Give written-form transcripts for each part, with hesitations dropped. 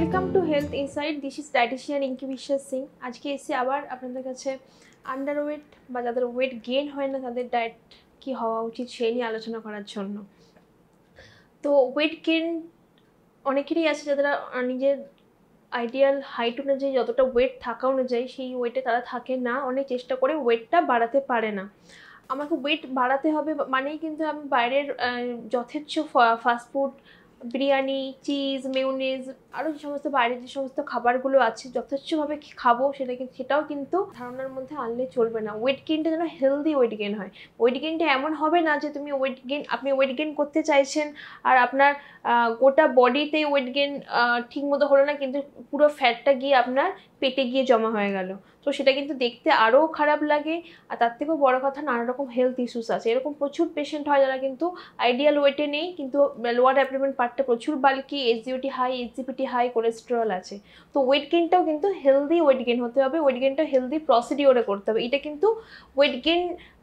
Welcome to health insight. This is dietitian Inki Biswas Singh. আজকে এসে আবার আপনাদের কাছে আন্ডারওয়েট বা যাদের ওয়েট গেইন হয় না তাদের ডায়েট কী হওয়া উচিত সেই নিয়ে আলোচনা করার জন্য। তো ওয়েট গেইন অনেকেরই আছে যারা নিজের আইডিয়াল হাইট অনুযায়ী যতটা ওয়েট থাকা অনুযায়ী সেই ওয়েটে তারা থাকে না, অনেক চেষ্টা করে ওয়েটটা বাড়াতে পারে না। আমাকে ওয়েট বাড়াতে হবে মানেই কিন্তু আমি বাইরের যথেচ্ছ ফাস্টফুড, বিরিয়ানি, চিজ, মেয়োনিজ আরও যে সমস্ত বাইরের যে সমস্ত খাবারগুলো আছে যথেচ্ছভাবে খাবো সেটাও কিন্তু ধারণার মধ্যে আনলে চলবে না। ওয়েট গেইনটা যেন হেলদি ওয়েট গেইন হয়। ওয়েট গেইনটা এমন হবে না যে আপনি ওয়েট গেইন করতে চাইছেন আর আপনার গোটা বডিতেই ওয়েট গেইন ঠিক মতো হলো না, কিন্তু পুরো ফ্যাটটা গিয়ে আপনার পেটে গিয়ে জমা হয়ে গেল। তো সেটা কিন্তু দেখতে আরও খারাপ লাগে। আর তার থেকেও বড় কথা, নানা রকম হেলথ ইস্যুস আছে। এরকম প্রচুর পেশেন্ট হয় যারা কিন্তু আইডিয়াল ওয়েটে নেই, কিন্তু লোয়ার অ্যাবডোমেন পার্টটা প্রচুর bulky, SGOT high, HGPT high, cholesterol আছে। তো ওয়েট গেইনটাও কিন্তু হেলদি ওয়েট গেইন হতে হবে, ওয়েট গেইনটা হেলদি প্রসিডিওরে করতে হবে। এটা কিন্তু ওয়েট গেইন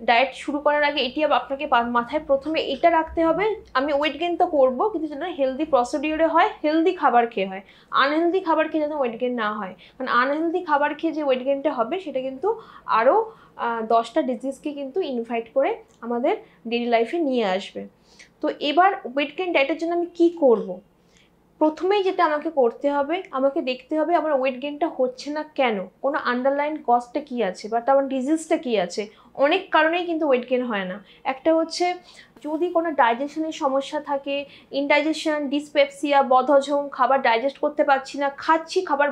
ডায়েট শুরু করার আগে এটি আপনাকে মাথায় প্রথমে এটা রাখতে হবে, আমি ওয়েট গেইন তো করবো কিন্তু যেন হেলদি প্রসিডিওরে হয়, হেলদি খাবার খেয়ে হয়। আনহেলদি খাবার খেয়ে যেন ওয়েট গেইন না হয়, কারণ আনহেলদি খাবার খেয়ে যে ওয়েট গেইনটা হবে সেটা কিন্তু আরও 10টা ডিজিজকে কিন্তু ইনভাইট করে আমাদের ডেইলি লাইফে নিয়ে আসবে। তো এবার ওয়েট গেইন ডায়েটের জন্য আমি কী করব? প্রথমেই যেটা আমাকে করতে হবে, আমাকে দেখতে হবে আমার ওয়েট গেইনটা হচ্ছে না কেন, কোনো আন্ডারলাইন কজটা কী আছে বা আমার ডিজিজটা কী আছে। অনেক কারণেই কিন্তু ওয়েট গেইন হয় না। একটা হচ্ছে যদি কোনো ডাইজেশনের সমস্যা থাকে, ইনডাইজেশন, ডিসপেপসিয়া, বদহজম, খাবার ডাইজেস্ট করতে পারছি না, খাচ্ছি খাবার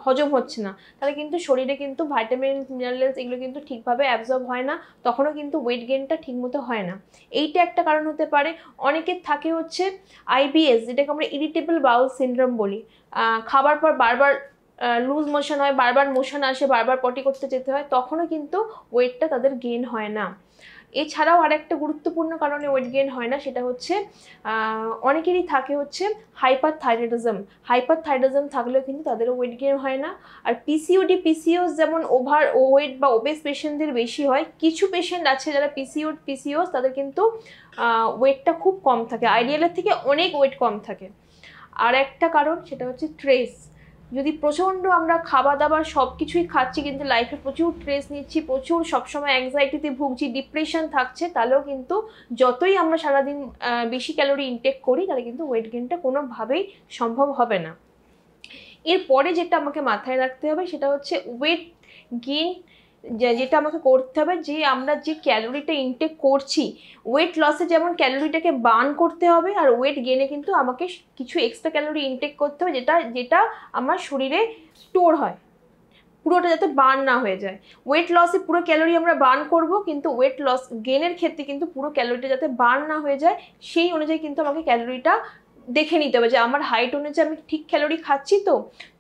হজম হচ্ছে না, তাহলে কিন্তু শরীরে কিন্তু ভাইটামিন, মিনারেলস এগুলো কিন্তু ঠিকভাবে অ্যাবজর্ব হয় না, তখনও কিন্তু ওয়েট গেইনটা ঠিকমতো হয় না। এইটা একটা কারণ হতে পারে। অনেকের থাকে হচ্ছে আইবিএস, যেটাকে আমরা ইরিটেবল বাউল সিনড্রোম বলি। খাবার পর বারবার লুজ মোশন হয়, বারবার মোশন আসে, বারবার পটি করতে যেতে হয়, তখনও কিন্তু ওয়েটটা তাদের গেইন হয় না। এছাড়াও আরেকটা গুরুত্বপূর্ণ কারণে ওয়েট গেইন হয় না, সেটা হচ্ছে অনেকেরই থাকে হচ্ছে হাইপারথাইরয়েডিজম থাকলেও কিন্তু তাদেরও ওয়েট গেইন হয় না। আর পিসিওডি, পিসিওস যেমন ওভার ওয়েট বা ওবেস পেশেন্টদের বেশি হয়, কিছু পেশেন্ট আছে যারা পিসিওস তাদের কিন্তু ওয়েটটা খুব কম থাকে, আইডিয়ালের থেকে অনেক ওয়েট কম থাকে। আর একটা কারণ সেটা হচ্ছে স্ট্রেস। যদি প্রচণ্ড আমরা খাবার দাবার সব কিছুই খাচ্ছি কিন্তু লাইফে প্রচুর স্ট্রেস নিচ্ছি, প্রচুর সবসময় অ্যাংজাইটিতে ভুগছি, ডিপ্রেশন থাকছে, তাহলেও কিন্তু যতই আমরা সারাদিন বেশি ক্যালোরি ইনটেক করি তাহলে কিন্তু ওয়েট গেইনটা কোনোভাবেই সম্ভব হবে না। এরপরে যেটা আমাকে মাথায় রাখতে হবে সেটা হচ্ছে ওয়েট গেইন যেটা আমাকে করতে হবে, যে আমরা যে ক্যালোরিটা ইনটেক করছি, ওয়েট লসে যেমন ক্যালোরিটাকে বার্ন করতে হবে, আর ওয়েট গেইনে কিন্তু আমাকে কিছু এক্সট্রা ক্যালোরি ইনটেক করতে হবে যেটা আমার শরীরে স্টোর হয়, পুরোটা যাতে বার্ন না হয়ে যায়। ওয়েট লসে পুরো ক্যালোরি আমরা বার্ন করব, কিন্তু ওয়েট লস গেইনের ক্ষেত্রে কিন্তু পুরো ক্যালোরিটা যাতে বার্ন না হয়ে যায় সেই অনুযায়ী কিন্তু আমাকে ক্যালোরিটা দেখে নিতে হবে যে আমার হাইট অনুযায়ী আমি ঠিক ক্যালোরি খাচ্ছি।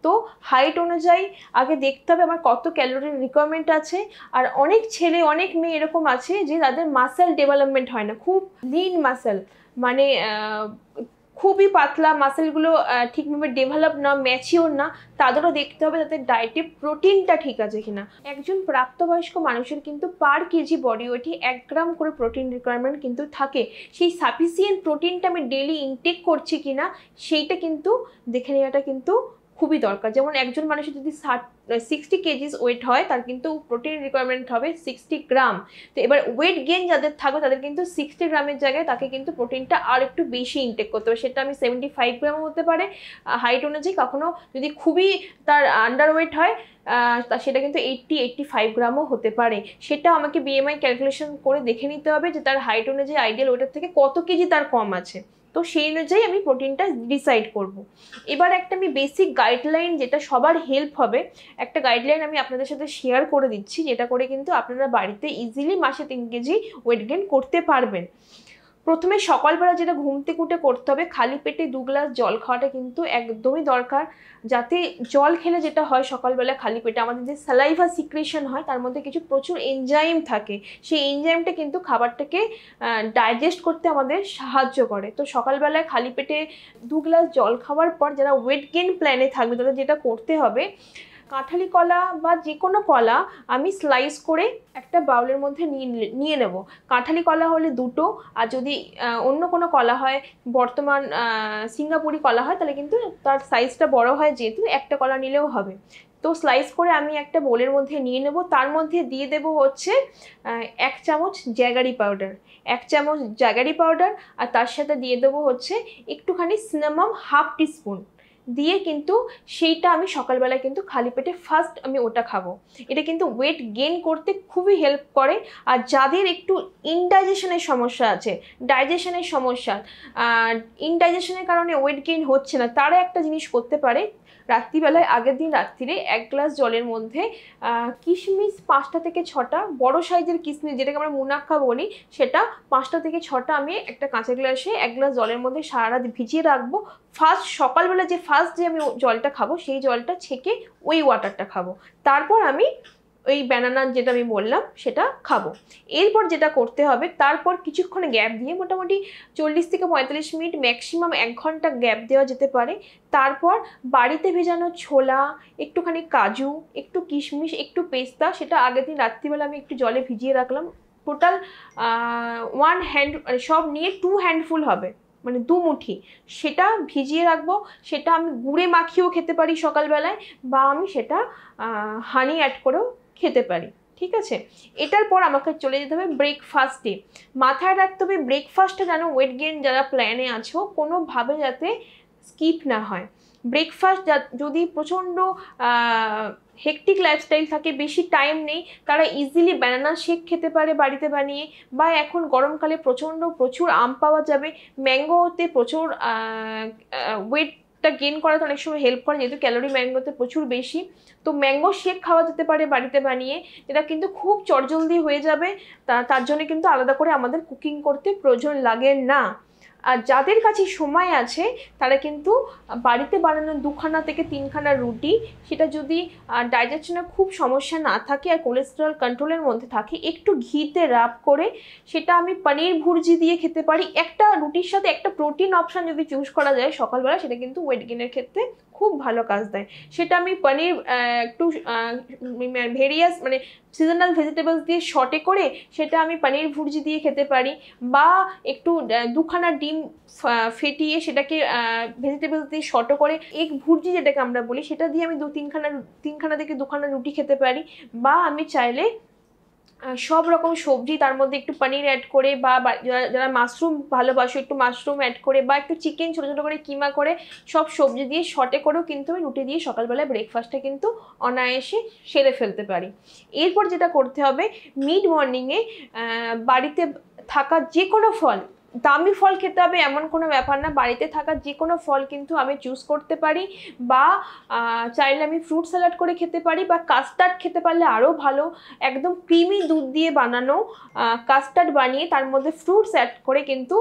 তো হাইট অনুযায়ী আগে দেখতে হবে আমার কত ক্যালোরির রিকোয়ারমেন্ট আছে। আর অনেক ছেলে অনেক মেয়ে এরকম আছে যে তাদের মাসেল ডেভেলপমেন্ট হয় না, খুব লিন মাসেল, মানে খুবই পাতলা মাসেলগুলো, ঠিকভাবে ডেভেলপ না, ম্যাচিওর না, তাদেরও দেখতে হবে তাদের ডায়েটে প্রোটিনটা ঠিক আছে কিনা। একজন প্রাপ্তবয়স্ক মানুষের কিন্তু পার কেজি বডি ওয়েটে 1 গ্রাম করে প্রোটিন রিকোয়ারমেন্ট কিন্তু থাকে। সেই সাফিসিয়েন্ট প্রোটিনটা আমি ডেইলি ইনটেক করছি কিনা সেইটা কিন্তু দেখে নেওয়াটা কিন্তু খুবই দরকার। যেমন একজন মানুষের যদি 60 কেজিস ওয়েট হয়, তার কিন্তু প্রোটিন রিকোয়ারমেন্ট হবে 60 গ্রাম। তো এবার ওয়েট গেইন যাদের থাকবে তাদের কিন্তু 60 গ্রামের জায়গায় তাকে কিন্তু প্রোটিনটা আর একটু বেশি ইনটেক করতে হবে। সেটা আমি 75 গ্রামও হতে পারে হাইট অনুযায়ী, কখনো যদি খুবই তার আন্ডার ওয়েট হয় সেটা কিন্তু 85 গ্রামও হতে পারে। সেটা আমাকে বিএমআই ক্যালকুলেশন করে দেখে নিতে হবে যে তার হাইট অনুযায়ী আইডিয়াল ওয়েটের থেকে কত কেজি তার কম আছে, তো সেই অনুযায়ী আমি প্রোটিনটা ডিসাইড করব। এবার একটা আমি বেসিক গাইডলাইন, যেটা সবার হেল্প হবে, একটা গাইডলাইন আমি আপনাদের সাথে শেয়ার করে দিচ্ছি, যেটা করে কিন্তু আপনারা বাড়িতে ইজিলি মাসে 3 কেজি ওয়েট গেইন করতে পারবেন। প্রথমে সকালবেলা যেটা ঘুম থেকে উঠে করতে হবে, খালি পেটে 2 গ্লাস জল খাওয়াটা কিন্তু একদমই দরকার। যাতে জল খেলে যেটা হয় সকালবেলা খালি পেটে আমাদের যে স্যালাইভা সিক্রেশন হয় তার মধ্যে কিছু প্রচুর এনজাইম থাকে, সেই এনজাইমটা কিন্তু খাবারটাকে ডাইজেস্ট করতে আমাদের সাহায্য করে। তো সকালবেলায় খালি পেটে 2 গ্লাস জল খাওয়ার পর যারা ওয়েট গেইন প্ল্যানে থাকবে তাদের যেটা করতে হবে, কাঁঠালি কলা বা যে কোনো কলা আমি স্লাইস করে একটা বাউলের মধ্যে নিয়ে নেব। কাঁঠালি কলা হলে দুটো, আর যদি অন্য কোনো কলা হয়, বর্তমান সিঙ্গাপুরি কলা হয়, তাহলে কিন্তু তার সাইজটা বড় হয়, যেহেতু একটা কলা নিলেও হবে। তো স্লাইস করে আমি একটা বোলের মধ্যে নিয়ে নেব। তার মধ্যে দিয়ে দেব হচ্ছে 1 চামচ জ্যাগারি পাউডার, 1 চামচ জ্যাগারি পাউডার, আর তার সাথে দিয়ে দেবো হচ্ছে একটুখানি সিনামন, 1/2 টিস্পুন দিয়ে কিন্তু সেইটা আমি সকালবেলায় কিন্তু খালি পেটে ফার্স্ট আমি ওটা খাবো। এটা কিন্তু ওয়েট গেইন করতে খুবই হেল্প করে। আর যাদের একটু ইনডাইজেশনের সমস্যা আছে, ডাইজেশনের সমস্যা, ইনডাইজেশনের কারণে ওয়েট গেইন হচ্ছে না, তারা একটা জিনিস করতে পারে, রাত্রিবেলায় আগের দিন রাত্রিরে 1 গ্লাস জলের মধ্যে কিশমিশ 5টা থেকে 6টা, বড় সাইজের কিশমিশ যেটাকে আমরা মুনাক্কা বলি, সেটা 5টা থেকে 6টা আমি একটা কাঁচের গ্লাসে 1 গ্লাস জলের মধ্যে সারা রাত ভিজিয়ে রাখবো। সকালবেলা ফার্স্ট যে আমি জলটা খাবো, সেই জলটা ছেঁকে ওই ওয়াটারটা খাবো। তারপর আমি ওই ব্যানানা যেটা আমি বললাম সেটা খাবো। এরপর যেটা করতে হবে, তারপর কিছুক্ষণ গ্যাপ দিয়ে, মোটামুটি 40 থেকে 45 মিনিট, ম্যাক্সিমাম 1 ঘন্টা গ্যাপ দেওয়া যেতে পারে। তারপর বাড়িতে ভেজানো ছোলা, একটুখানি কাজু, একটু কিশমিশ, একটু পেস্তা, সেটা আগের দিন রাত্রিবেলা আমি একটু জলে ভিজিয়ে রাখলাম। টোটাল 1 হ্যান্ড, সব নিয়ে 2 হ্যান্ডফুল হবে, মানে 2 মুঠি, সেটা ভিজিয়ে রাখবো। সেটা আমি গুঁড়ে মাখিয়েও খেতে পারি সকালবেলায়, বা আমি সেটা হানি অ্যাড করেও খেতে পারি। ঠিক আছে, এটার পর আমাকে চলে যেতে হবে ব্রেকফাস্টে। মাথায় রাখতে হবে ব্রেকফাস্টে যেন ওয়েট গেইন যারা প্ল্যানে আছো কোনোভাবে যাতে স্কিপ না হয়। ব্রেকফাস্ট যদি প্রচণ্ড হেকটিক লাইফস্টাইল থাকে, বেশি টাইম নেই, তারা ইজিলি ব্যানানা শেক খেতে পারে বাড়িতে বানিয়ে, বা এখন গরমকালে প্রচুর আম পাওয়া যাবে, ম্যাঙ্গোতে প্রচুর ওয়েটটা গেইন করাতে অনেক সময় হেল্প করে, যেহেতু ক্যালোরি ম্যাঙ্গোতে প্রচুর বেশি। তো ম্যাঙ্গো শেক খাওয়া যেতে পারে বাড়িতে বানিয়ে, এটা কিন্তু খুব চটজলদি হয়ে যাবে। তার জন্য কিন্তু আলাদা করে আমাদের কুকিং করতে প্রয়োজন লাগে না। আর যাদের কাছে সময় আছে তারা কিন্তু বাড়িতে বানানো 2খানা থেকে 3খানা রুটি, সেটা যদি ডাইজেশনের খুব সমস্যা না থাকে আর কোলেস্টেরল কন্ট্রোলের মধ্যে থাকে, একটু ঘিতে রাব করে সেটা আমি পনির ভুর্জি দিয়ে খেতে পারি। একটা রুটির সাথে একটা প্রোটিন অপশান যদি চুজ করা যায় সকালবেলা, সেটা কিন্তু ওয়েট গেইনের ক্ষেত্রে খুব ভালো কাজ দেয়। সেটা আমি পনির একটু ভেরিয়াস মানে সিজনাল ভেজিটেবলস দিয়ে শর্টে করে সেটা আমি পনির ভুর্জি দিয়ে খেতে পারি, বা একটু 2খানা ডিম ফেটিয়ে সেটাকে ভেজিটেবলস দিয়ে শর্ট করে এগ ভুর্জি যেটাকে আমরা বলি, সেটা দিয়ে আমি 3খানা থেকে 2খানা রুটি খেতে পারি। বা আমি চাইলে সব রকম সবজি তার মধ্যে একটু পনির অ্যাড করে, বা যারা মাশরুম ভালোবাসো একটু মাশরুম অ্যাড করে, বা একটু চিকেন ছোটো ছোটো করে কিমা করে, সব সবজি দিয়ে শর্টে করেও কিন্তু আমি রুটি দিয়ে সকালবেলায় ব্রেকফাস্টে কিন্তু অনায়াসে সেরে ফেলতে পারি। এরপর যেটা করতে হবে, মিড মর্নিংয়ে বাড়িতে থাকা যে কোনো ফল, দামি ফল খেতে হবে এমন কোনো ব্যাপার না, বাড়িতে থাকা যে কোনো ফল কিন্তু আমি চুজ করতে পারি, বা চাইলে আমি ফ্রুট স্যালাড করে খেতে পারি, বা কাস্টার্ড খেতে পারলে আরও ভালো। একদম ক্রিমি দুধ দিয়ে বানানো কাস্টার্ড বানিয়ে তার মধ্যে ফ্রুটস অ্যাড করে কিন্তু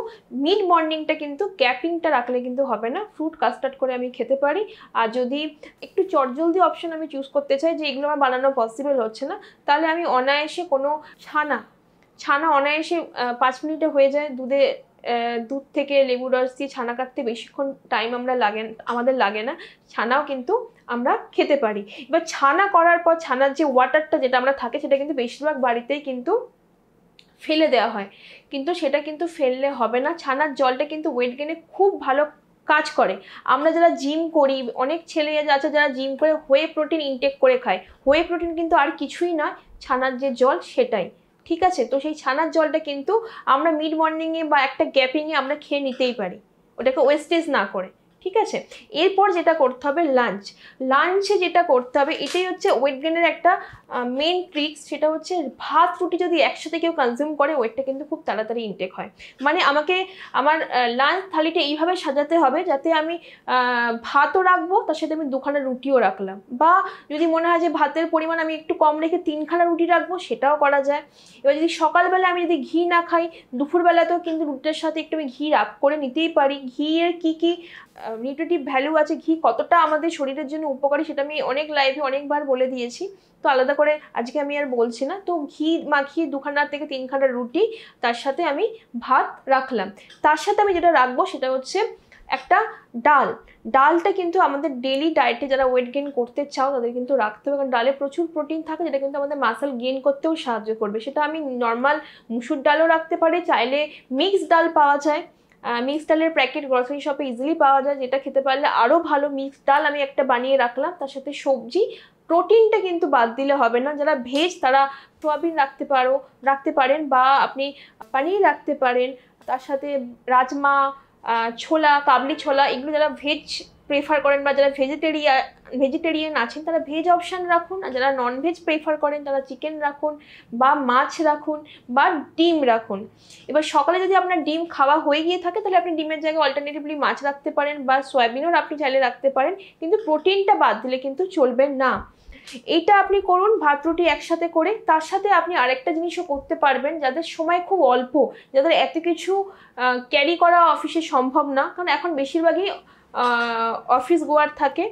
মিড মর্নিংটা কিন্তু গ্যাপিংটা রাখলে কিন্তু হবে না, ফ্রুট কাস্টার্ড করে আমি খেতে পারি। আর যদি একটু চটজলদি অপশন আমি চুজ করতে চাই যে এগুলো আমার বানানো পসিবল হচ্ছে না, তাহলে আমি অনায়াসে কোনো ছানা অনায়াসে 5 মিনিটে হয়ে যায়। দুধ থেকে লেবু রস দিয়ে ছানা কাটতে বেশিক্ষণ টাইম আমাদের লাগে না, ছানাও কিন্তু আমরা খেতে পারি। এবার ছানা করার পর ছানার যে ওয়াটারটা যেটা আমরা থাকে, সেটা কিন্তু বেশিরভাগ বাড়িতেই কিন্তু ফেলে দেওয়া হয়, কিন্তু সেটা কিন্তু ফেললে হবে না। ছানার জলটা কিন্তু ওয়েট গেইনে খুব ভালো কাজ করে। আমরা যারা জিম করি, অনেক ছেলে আছে যারা জিম করে হোয়ে প্রোটিন ইনটেক করে খায়, হোয়ে প্রোটিন কিন্তু আর কিছুই নয়, ছানার যে জল সেটাই। ঠিক আছে, তো সেই ছানার জলটা কিন্তু আমরা মিড মর্নিংয়ে বা একটা গ্যাপিংয়ে আমরা খেয়ে নিতেই পারি, ওটাকে ওয়েস্টেজ না করে। ঠিক আছে, এরপর যেটা করতে হবে লাঞ্চে যেটা করতে হবে, এটাই হচ্ছে ওয়েট গেইনের একটা মেন ট্রিক্স, সেটা হচ্ছে ভাত রুটি যদি একসাথে কেউ কনজিউম করে, ওয়েটটা কিন্তু খুব তাড়াতাড়ি ইনটেক হয়। মানে আমাকে আমার লাঞ্চ থালিটা এইভাবে সাজাতে হবে যাতে আমি ভাতও রাখবো, তার সাথে আমি 2খানা রুটিও রাখলাম, বা যদি মনে হয় যে ভাতের পরিমাণ আমি একটু কম রেখে 3খানা রুটি রাখবো, সেটাও করা যায়। এবার যদি সকালবেলা আমি যদি ঘি না খাই, দুপুরবেলাতেও কিন্তু রুটির সাথে একটু আমি ঘি রাব করে নিতেই পারি। ঘিয়ের কী নিউট্রিটিভ ভ্যালু আছে, ঘি কতটা আমাদের শরীরের জন্য উপকারী, সেটা আমি অনেক লাইভে অনেকবার বলে দিয়েছি, তো আলাদা করে আজকে আমি আর বলছি না। তো ঘি মাখিয়ে 2খানা থেকে 3খানা রুটি, তার সাথে আমি ভাত রাখলাম। তার সাথে আমি যেটা রাখবো সেটা হচ্ছে একটা ডালটা কিন্তু আমাদের ডেইলি ডায়েটে যারা ওয়েট গেইন করতে চাও তাদের কিন্তু রাখতে হবে, কারণ ডালে প্রচুর প্রোটিন থাকে যেটা কিন্তু আমাদের মাসল গেইন করতেও সাহায্য করবে। সেটা আমি নর্মাল মুসুর ডালও রাখতে পারি, চাইলে মিক্স ডাল পাওয়া যায়, মিক্স ডালের প্যাকেট গ্রসারি শপে ইজিলি পাওয়া যায়, যেটা খেতে পারলে আরও ভালো। মিক্স ডাল আমি একটা বানিয়ে রাখলাম, তার সাথে সবজি, প্রোটিনটা কিন্তু বাদ দিলে হবে না। যারা ভেজ তারা সোয়াবিন রাখতে পারেন, বা আপনি পানির রাখতে পারেন, তার সাথে রাজমা, ছোলা, কাবলি ছোলা, এগুলো যারা ভেজ প্রেফার করেন বা যারা ভেজিটেরিয়ান আছেন তারা ভেজ অপশান রাখুন, আর যারা নন ভেজ প্রেফার করেন তারা চিকেন রাখুন বা মাছ রাখুন বা ডিম রাখুন। এবার সকালে যদি আপনার ডিম খাওয়া হয়ে গিয়ে থাকে তাহলে আপনি ডিমের জায়গায় অল্টারনেটিভলি মাছ রাখতে পারেন বা সয়াবিনও আপনি চাইলে রাখতে পারেন, কিন্তু প্রোটিনটা বাদ দিলে কিন্তু চলবে না। এইটা আপনি করুন ভাত রুটি একসাথে করে। তার সাথে আপনি আরেকটা জিনিসও করতে পারবেন, যাদের সময় খুব অল্প, যাদের এত কিছু ক্যারি করা অফিসে সম্ভব না, কারণ এখন বেশিরভাগই অফিস গোয়ার থাকে,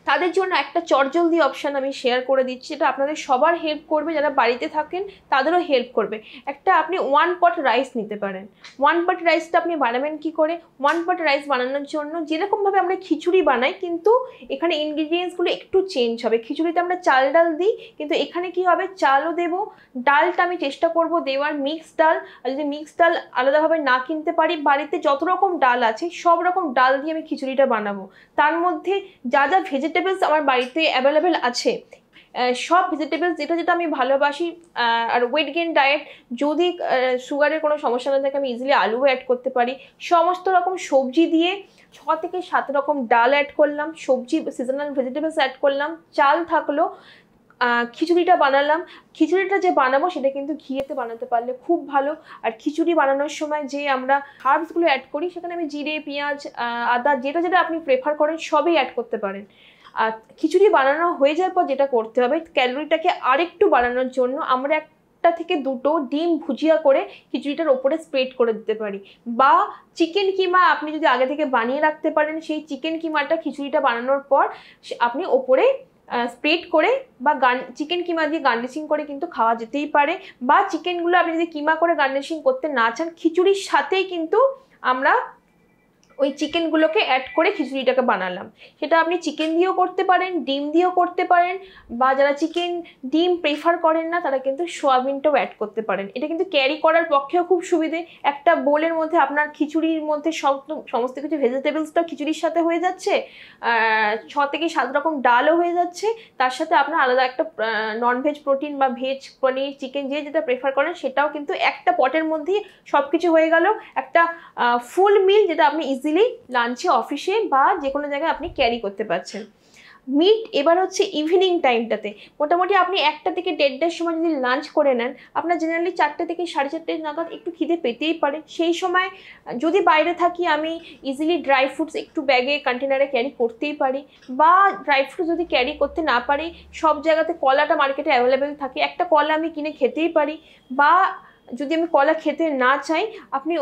তাদের জন্য একটা চটজলদি অপশান আমি শেয়ার করে দিচ্ছি, এটা আপনাদের সবার হেল্প করবে, যারা বাড়িতে থাকেন তাদেরও হেল্প করবে। একটা আপনি 1 পট রাইস নিতে পারেন। 1 পট রাইসটা আপনি বানাবেন কি করে? 1 পট রাইস বানানোর জন্য যেরকমভাবে আমরা খিচুড়ি বানাই, কিন্তু এখানে ইনগ্রিডিয়েন্টসগুলো একটু চেঞ্জ হবে। খিচুড়িতে আমরা চাল ডাল দিই, কিন্তু এখানে কি হবে, চালও দেবো, ডালটা আমি চেষ্টা করব দেওয়ার মিক্স ডাল। আর যদি মিক্স ডাল আলাদাভাবে না কিনতে পারি, বাড়িতে যত রকম ডাল আছে সব রকম ডাল দিয়ে আমি খিচুড়িটা বানাবো। তার মধ্যে যা যা ভেজিটেবলস আমার বাড়িতে অ্যাভেলেবেল আছে, সব ভেজিটেবলস যেটা আমি ভালোবাসি, আর ওয়েট গেইন ডায়েট যদি সুগারের কোনো সমস্যা না থাকে আমি ইজিলি আলুও অ্যাড করতে পারি। সমস্ত রকম সবজি দিয়ে 6 থেকে 7 রকম ডাল অ্যাড করলাম, সবজি সিজনাল ভেজিটেবলস অ্যাড করলাম, চাল থাকলো, খিচুড়িটা বানালাম। খিচুড়িটা যে বানাবো সেটা কিন্তু ঘিয়েতে বানাতে পারলে খুব ভালো। আর খিচুড়ি বানানোর সময় যে আমরা হার্বসগুলো অ্যাড করি, সেখানে আমি জিরে, পেঁয়াজ, আদা, যেটা আপনি প্রেফার করেন সবই অ্যাড করতে পারেন। আর খিচুড়ি বানানো হয়ে যাওয়ার পর যেটা করতে হবে, ক্যালোরিটাকে আরেকটু বাড়ানোর জন্য আমরা একটা থেকে দুটো ডিম ভুজিয়া করে খিচুড়িটার ওপরে স্প্রেড করে দিতে পারি, বা চিকেন কিমা আপনি যদি আগে থেকে বানিয়ে রাখতে পারেন, সেই চিকেন কিমাটা খিচুড়িটা বানানোর পর আপনি ওপরে স্প্রেড করে বা চিকেন কিমা দিয়ে গার্নিশিং করে কিন্তু খাওয়া যেতেই পারে। বা চিকেনগুলো আপনি যদি কিমা করে গার্নিশিং করতে না চান, খিচুড়ির সাথেই কিন্তু আমরা ওই চিকেনগুলোকে অ্যাড করে খিচুড়িটাকে বানালাম। সেটা আপনি চিকেন দিয়েও করতে পারেন, ডিম দিয়েও করতে পারেন, বা যারা চিকেন ডিম প্রেফার করেন না তারা কিন্তু সোয়াবিনটাও অ্যাড করতে পারেন। এটা কিন্তু ক্যারি করার পক্ষেও খুব সুবিধে। একটা বোলের মধ্যে আপনার খিচুড়ির মধ্যে সমস্ত কিছু ভেজিটেবলসটাও খিচুড়ির সাথে হয়ে যাচ্ছে, 6 থেকে 7 রকম ডালও হয়ে যাচ্ছে, তার সাথে আপনার আলাদা একটা ননভেজ প্রোটিন বা ভেজ পনির, চিকেন যেটা প্রেফার করেন সেটাও কিন্তু একটা পটের মধ্যেই সব কিছু হয়ে গেল। একটা ফুল মিল যেটা আপনি ইজিলি লাঞ্চে, অফিসে বা যে কোনো জায়গায় আপনি ক্যারি করতে পারছেন। মিড এবার হচ্ছে ইভিনিং টাইমটাতে, মোটামুটি আপনি 1টা থেকে 1:30টার সময় যদি লাঞ্চ করে নেন, আপনার জেনারেলি 4টে থেকে 4:30 নাগাদ একটু খিদে পেতেই পারে। সেই সময় যদি বাইরে থাকি আমি ইজিলি ড্রাই ফ্রুটস একটু ব্যাগে কন্টেনারে ক্যারি করতেই পারি, বা ড্রাই ফ্রুট যদি ক্যারি করতে না পারি, সব জায়গাতে কলাটা মার্কেটে অ্যাভেলেবেল থাকে, একটা কলা আমি কিনে খেতেই পারি। বা যদি আমি কলা খেতে না চাই, আপনি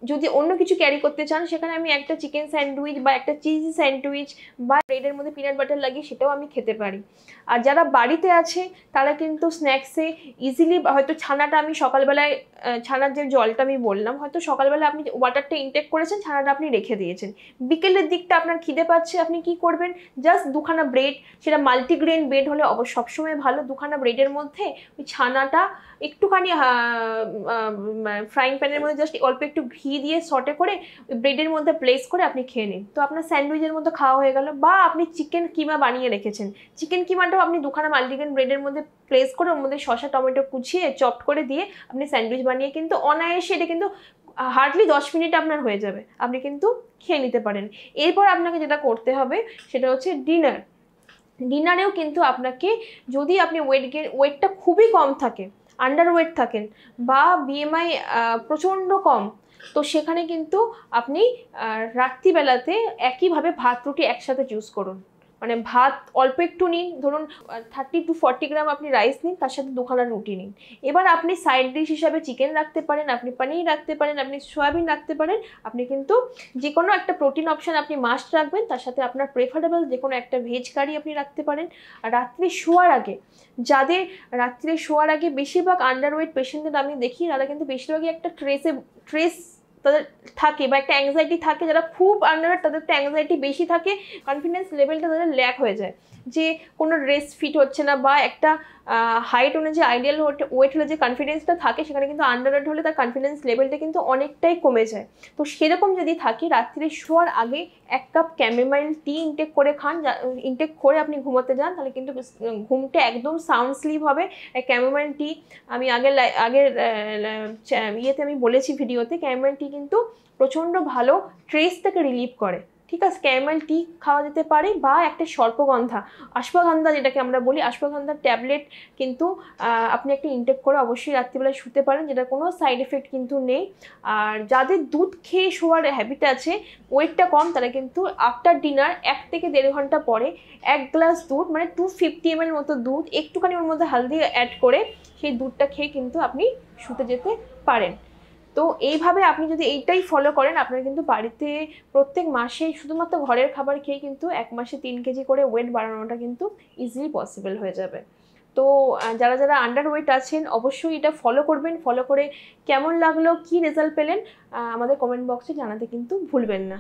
যদি অন্য কিছু ক্যারি করতে চান, সেখানে আমি একটা চিকেন স্যান্ডউইচ বা একটা চিজি স্যান্ডউইচ বা ব্রেডের মধ্যে পিনাট বাটার লাগিয়ে সেটাও আমি খেতে পারি। আর যারা বাড়িতে আছে তারা কিন্তু স্ন্যাক্সে ইজিলি, হয়তো ছানাটা আমি সকালবেলায়, ছানার যে জলটা আমি বললাম, হয়তো সকালবেলা আপনি ওয়াটারটা ইনটেক করেছেন, ছানাটা আপনি রেখে দিয়েছেন, বিকেলের দিকটা আপনার খিদে পাচ্ছে, আপনি কি করবেন, জাস্ট 2খানা ব্রেড, সেটা মাল্টিগ্রেন ব্রেড হলে সবসময় ভালো, 2খানা ব্রেডের মধ্যে ওই ছানাটা একটুখানি ফ্রাইং প্যানের মধ্যে জাস্ট অল্প একটু ঘি দিয়ে সটে করে ওই ব্রেডের মধ্যে প্লেস করে আপনি খেয়ে নিন, তো আপনার স্যান্ডউইচের মধ্যে খাওয়া হয়ে গেল। বা আপনি চিকেন কিমা বানিয়ে রেখেছেন, চিকেন কিমাটাও আপনি 2খানা মাল্টিগ্রেন ব্রেডের মধ্যে প্লেস করে ওর মধ্যে শসা টমেটো কুচিয়ে চপড করে দিয়ে আপনি স্যান্ডউইচ বানিয়ে কিন্তু অনায়াসে, এটা কিন্তু হার্ডলি 10 মিনিট আপনার হয়ে যাবে, আপনি কিন্তু খেয়ে নিতে পারেন। এরপর আপনাকে যেটা করতে হবে সেটা হচ্ছে ডিনারেও কিন্তু আপনাকে, যদি আপনি ওয়েটটা খুবই কম থাকে, আন্ডার ওয়েট থাকেন বা বিএমআই প্রচণ্ড কম, তো সেখানে কিন্তু আপনি রাত্রিবেলাতে একইভাবে ভাত রুটি একসাথে চুজ করুন। মানে ভাত অল্প একটু নিন, ধরুন 30 to 40 গ্রাম আপনি রাইস নিন, তার সাথে 2খানা রুটি নিন। এবার আপনি সাইড ডিশ হিসাবে চিকেন রাখতে পারেন, আপনি পনির রাখতে পারেন, আপনি সয়াবিন রাখতে পারেন, আপনি কিন্তু যে কোনো একটা প্রোটিন অপশান আপনি মাস্ট রাখবেন, তার সাথে আপনার প্রেফারেবল যে কোনো একটা ভেজ কারি আপনি রাখতে পারেন। আর রাত্রে শোয়ার আগে, যাদের রাত্রে শোয়ার আগে বেশিরভাগ আন্ডারওয়েট পেশেন্টদের আমি দেখি, তারা কিন্তু বেশিরভাগই একটা ট্রেস তাদের থাকে, বা একটা অ্যাংজাইটি থাকে, যারা খুব আন্ডারওয়েট তাদের তো অ্যাংজাইটি বেশি থাকে, কনফিডেন্স লেভেলটা তাদের ল্যাক হয়ে যায়, যে কোনো ড্রেস ফিট হচ্ছে না, বা একটা হাইট অনুযায়ী আইডিয়াল ওয়েট হলে যে কনফিডেন্সটা থাকে সেখানে কিন্তু আন্ডারওয়েট হলে তার কনফিডেন্স লেভেলটা কিন্তু অনেকটাই কমে যায়। তো সেরকম যদি থাকে, রাত্রে শোয়ার আগে 1 কাপ ক্যামেমাইল টি ইনটেক করে খান, ইনটেক করে আপনি ঘুমোতে যান, তাহলে কিন্তু ঘুমটা একদম সাউন্ড স্লিপ হবে। ক্যামেমাইল টি আমি আগের ইয়েতে আমি বলেছি ভিডিওতে, ক্যামেমাইল টি কিন্তু প্রচণ্ড ভালো স্ট্রেস থেকে রিলিভ করে, ঠিক আছে। ক্যামেমাইল টি খাওয়া যেতে পারে, বা একটা সর্পগন্ধা, অশ্বগন্ধা যেটাকে আমরা বলি, অশ্বগন্ধার ট্যাবলেট কিন্তু আপনি একটা ইনটেক করে অবশ্যই রাত্রিবেলায় শুতে পারেন, যেটা কোনো সাইড এফেক্ট কিন্তু নেই। আর যাদের দুধ খেয়ে শোয়ার হ্যাবিট আছে, ওয়েটটা কম, তারা কিন্তু আফটার ডিনার 1 থেকে 1.5 ঘন্টা পরে 1 গ্লাস দুধ, মানে 250 ml মতো দুধ, একটুখানি ওর মধ্যে হালদি অ্যাড করে সেই দুধটা খেয়ে কিন্তু আপনি শুতে যেতে পারেন। তো এইভাবে আপনি যদি এইটাই ফলো করেন, আপনার কিন্তু বাড়িতে প্রত্যেক মাসে শুধুমাত্র ঘরের খাবার খেয়ে কিন্তু 1 মাসে 3 কেজি করে ওয়েট বাড়ানোটা কিন্তু ইজিলি পসিবল হয়ে যাবে। তো যারা যারা আন্ডার ওয়েট আছেন অবশ্যই এটা ফলো করবেন, ফলো করে কেমন লাগলো, কি রেজাল্ট পেলেন আমাদের কমেন্ট বক্সে জানাতে কিন্তু ভুলবেন না।